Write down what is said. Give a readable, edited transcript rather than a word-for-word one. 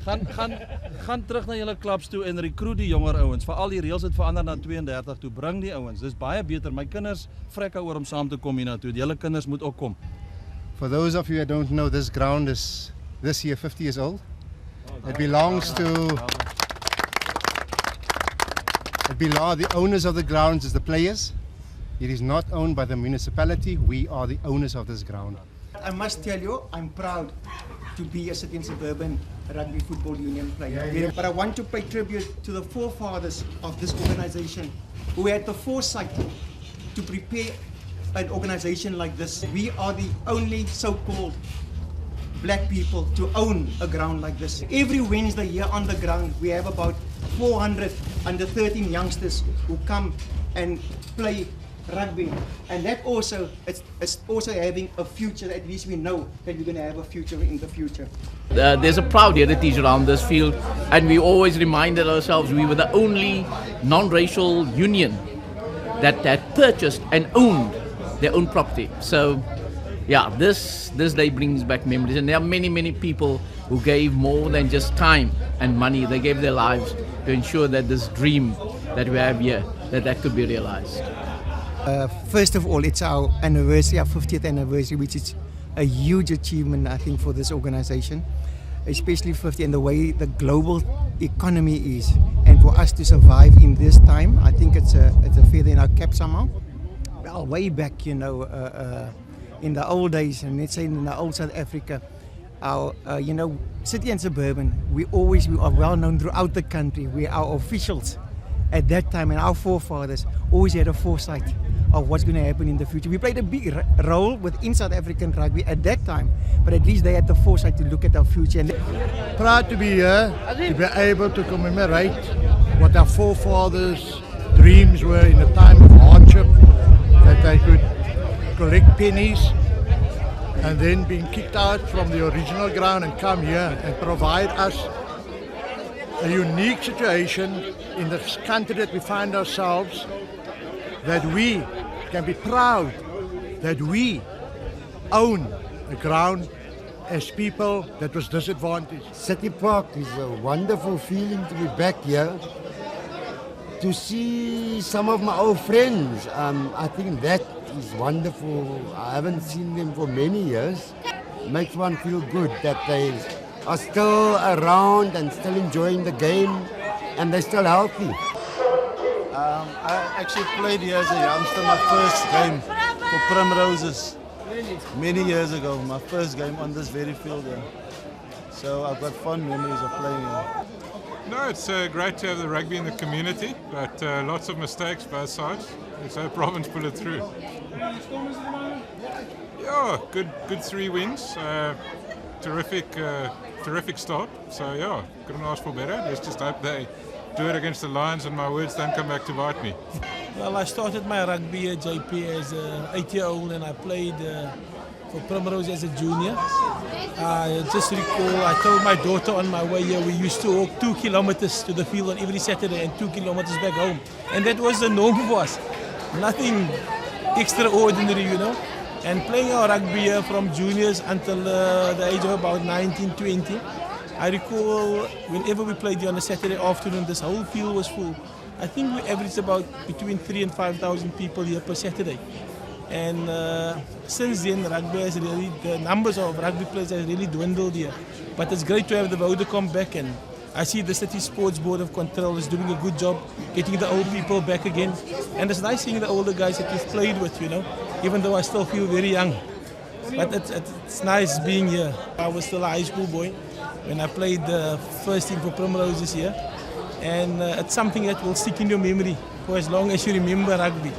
Gaan terug na julle clubs toe en recruit die jonger ouens. Veral die reëls het verander na 32 toe. Bring die ouens. Dis baie beter. My kinders vrek oor om saam te kom hiernatoe. Die hele kinders moet ook kom. For those of you that don't know, this ground is this year 50 years old. It belongs to the owners of the grounds is the players. It is not owned by the municipality. We are the owners of this ground. I must tell you, I'm proud to be a City and Suburban Rugby Football Union player. But I want to pay tribute to the forefathers of this organization who had the foresight to prepare an organization like this. We are the only so-called black people to own a ground like this. Every Wednesday here on the ground, we have about 400 under 13 youngsters who come and play rugby, and that also it's also having a future. At least we know that we're going to have a future in the future. There's a proud heritage around this field, and we always reminded ourselves we were the only non-racial union that had purchased and owned their own property. So yeah, this day brings back memories, and there are many people who gave more than just time and money. They gave their lives to ensure that this dream that we have here, that could be realized. First of all, it's our anniversary, our 50th anniversary, which is a huge achievement, I think, for this organization, especially 50 and the way the global economy is. And for us to survive in this time, I think it's a feather in our cap somehow. Well, way back, in the old days, and let's say in the old South Africa, our, City and Suburban, we are well known throughout the country. We are our officials at that time, and our forefathers always had a foresight of what's going to happen in the future. We played a big role within South African rugby at that time, but at least they had the foresight to look at our future. And proud to be here, to be able to commemorate what our forefathers' dreams were in a time of hardship, that they could collect pennies and then being kicked out from the original ground and come here and provide us a unique situation in this country that we find ourselves, that we can be proud that we own a ground as people that was disadvantaged. City Park is a wonderful feeling to be back here, to see some of my old friends. I think that is wonderful. I haven't seen them for many years. Makes one feel good that they are still around and still enjoying the game, and they're still healthy. I actually played here as a youngster, my first game for Primroses many years ago, my first game on this very field here. So I've got fond memories of playing here. No, it's great to have the rugby in the community, but lots of mistakes both sides. It's no problem to pull it through. Yeah, good 3 wins. Terrific start. So yeah, couldn't ask for better. Let's just hope they do it against the Lions and my words don't come back to bite me. Well, I started my rugby at JP as an 8-year-old, and I played for Primrose as a junior. I just recall, I told my daughter on my way here, we used to walk 2 kilometers to the field on every Saturday and 2 kilometers back home. And that was the norm for us. Nothing extraordinary, And playing our rugby here from juniors until the age of about 19, 20. I recall whenever we played here on a Saturday afternoon, this whole field was full. I think we averaged about between 3,000 and 5,000 people here per Saturday. And since then, the numbers of rugby players has really dwindled here. But it's great to have the Vodacom back, and I see the City Sports Board of Control is doing a good job getting the old people back again. And it's nice seeing the older guys that we've played with, even though I still feel very young. But it's nice being here. I was still a high school boy when I played the first team for Primroses here. And it's something that will stick in your memory for as long as you remember rugby.